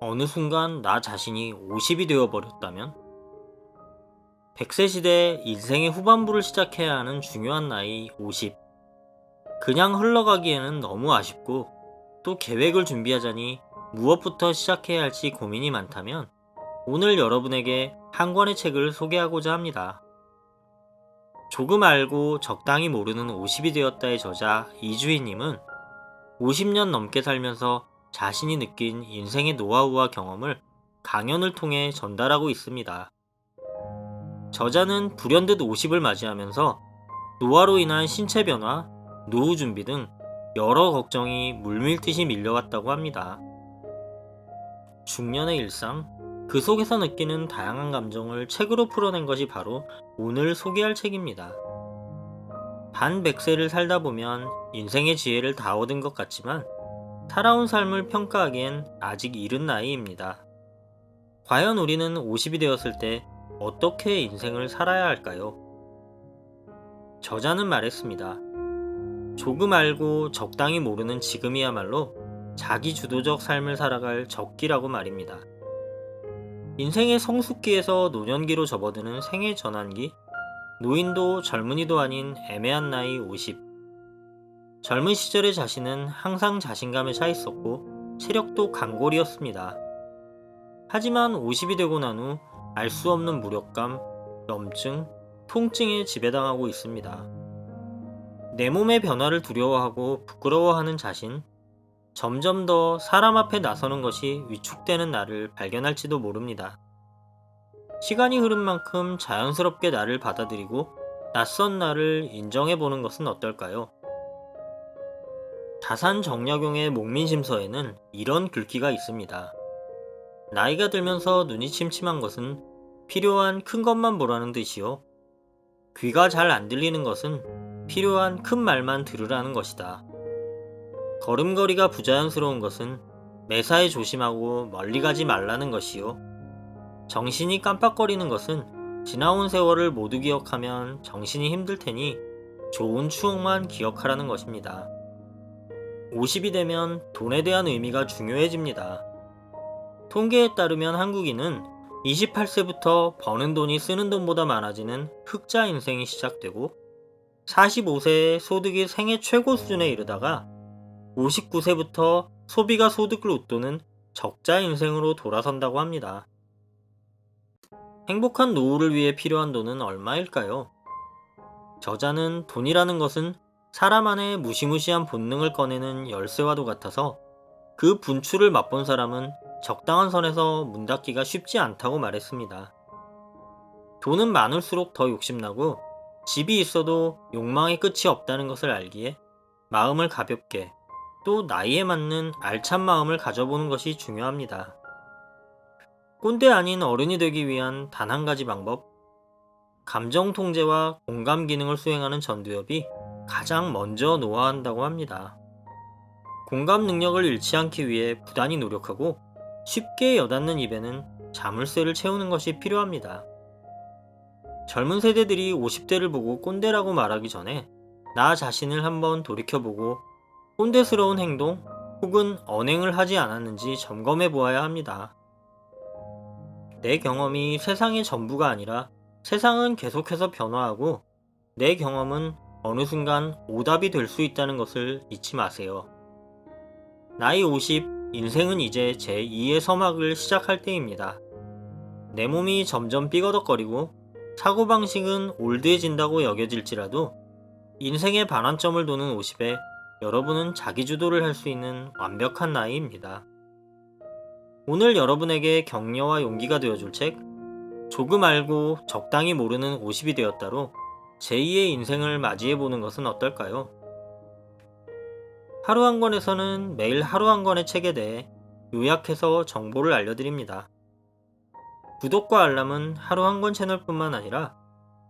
어느 순간 나 자신이 50이 되어버렸다면? 100세 시대 인생의 후반부를 시작해야 하는 중요한 나이 50. 그냥 흘러가기에는 너무 아쉽고 또 계획을 준비하자니 무엇부터 시작해야 할지 고민이 많다면 오늘 여러분에게 한 권의 책을 소개하고자 합니다. 조금 알고 적당히 모르는 50이 되었다의 저자 이주희님은 50년 넘게 살면서 자신이 느낀 인생의 노하우와 경험을 강연을 통해 전달하고 있습니다. 저자는 불현듯 50을 맞이하면서 노화로 인한 신체 변화, 노후 준비 등 여러 걱정이 물밀듯이 밀려왔다고 합니다. 중년의 일상, 그 속에서 느끼는 다양한 감정을 책으로 풀어낸 것이 바로 오늘 소개할 책입니다. 반 100세를 살다 보면 인생의 지혜를 다 얻은 것 같지만 살아온 삶을 평가하기엔 아직 이른 나이입니다. 과연 우리는 50이 되었을 때 어떻게 인생을 살아야 할까요? 저자는 말했습니다. 조금 알고 적당히 모르는 지금이야말로 자기 주도적 삶을 살아갈 적기라고 말입니다. 인생의 성숙기에서 노년기로 접어드는 생애 전환기, 노인도 젊은이도 아닌 애매한 나이 50. 젊은 시절의 자신은 항상 자신감에 차 있었고 체력도 강골이었습니다. 하지만 50이 되고 난 후 알 수 없는 무력감, 염증, 통증에 지배당하고 있습니다. 내 몸의 변화를 두려워하고 부끄러워하는 자신, 점점 더 사람 앞에 나서는 것이 위축되는 나를 발견할지도 모릅니다. 시간이 흐른 만큼 자연스럽게 나를 받아들이고 낯선 나를 인정해보는 것은 어떨까요? 다산 정약용의 목민심서에는 이런 글귀가 있습니다. 나이가 들면서 눈이 침침한 것은 필요한 큰 것만 보라는 뜻이요. 귀가 잘 안 들리는 것은 필요한 큰 말만 들으라는 것이다. 걸음걸이가 부자연스러운 것은 매사에 조심하고 멀리 가지 말라는 것이요. 정신이 깜빡거리는 것은 지나온 세월을 모두 기억하면 정신이 힘들 테니 좋은 추억만 기억하라는 것입니다. 50이 되면 돈에 대한 의미가 중요해집니다. 통계에 따르면 한국인은 28세부터 버는 돈이 쓰는 돈보다 많아지는 흑자 인생이 시작되고 45세에 소득이 생애 최고 수준에 이르다가 59세부터 소비가 소득을 웃도는 적자 인생으로 돌아선다고 합니다. 행복한 노후를 위해 필요한 돈은 얼마일까요? 저자는 돈이라는 것은 사람 안에 무시무시한 본능을 꺼내는 열쇠와도 같아서 그 분출을 맛본 사람은 적당한 선에서 문 닫기가 쉽지 않다고 말했습니다. 돈은 많을수록 더 욕심나고 집이 있어도 욕망의 끝이 없다는 것을 알기에 마음을 가볍게 또 나이에 맞는 알찬 마음을 가져보는 것이 중요합니다. 꼰대 아닌 어른이 되기 위한 단 한 가지 방법, 감정 통제와 공감 기능을 수행하는 전두엽이 가장 먼저 노화한다고 합니다. 공감 능력을 잃지 않기 위해 부단히 노력하고 쉽게 여닫는 입에는 자물쇠를 채우는 것이 필요합니다. 젊은 세대들이 50대를 보고 꼰대라고 말하기 전에 나 자신을 한번 돌이켜보고 꼰대스러운 행동 혹은 언행을 하지 않았는지 점검해 보아야 합니다. 내 경험이 세상의 전부가 아니라 세상은 계속해서 변화하고 내 경험은 어느 순간 오답이 될 수 있다는 것을 잊지 마세요. 나이 50, 인생은 이제 제2의 서막을 시작할 때입니다. 내 몸이 점점 삐거덕거리고 사고방식은 올드해진다고 여겨질지라도 인생의 반환점을 도는 50에 여러분은 자기주도를 할 수 있는 완벽한 나이입니다. 오늘 여러분에게 격려와 용기가 되어줄 책, 조금 알고 적당히 모르는 50이 되었다로 제2의 인생을 맞이해보는 것은 어떨까요? 하루 한 권에서는 매일 하루 한 권의 책에 대해 요약해서 정보를 알려드립니다. 구독과 알람은 하루 한 권 채널뿐만 아니라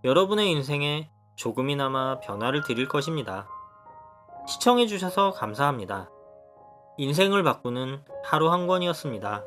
여러분의 인생에 조금이나마 변화를 드릴 것입니다. 시청해주셔서 감사합니다. 인생을 바꾸는 하루 한 권이었습니다.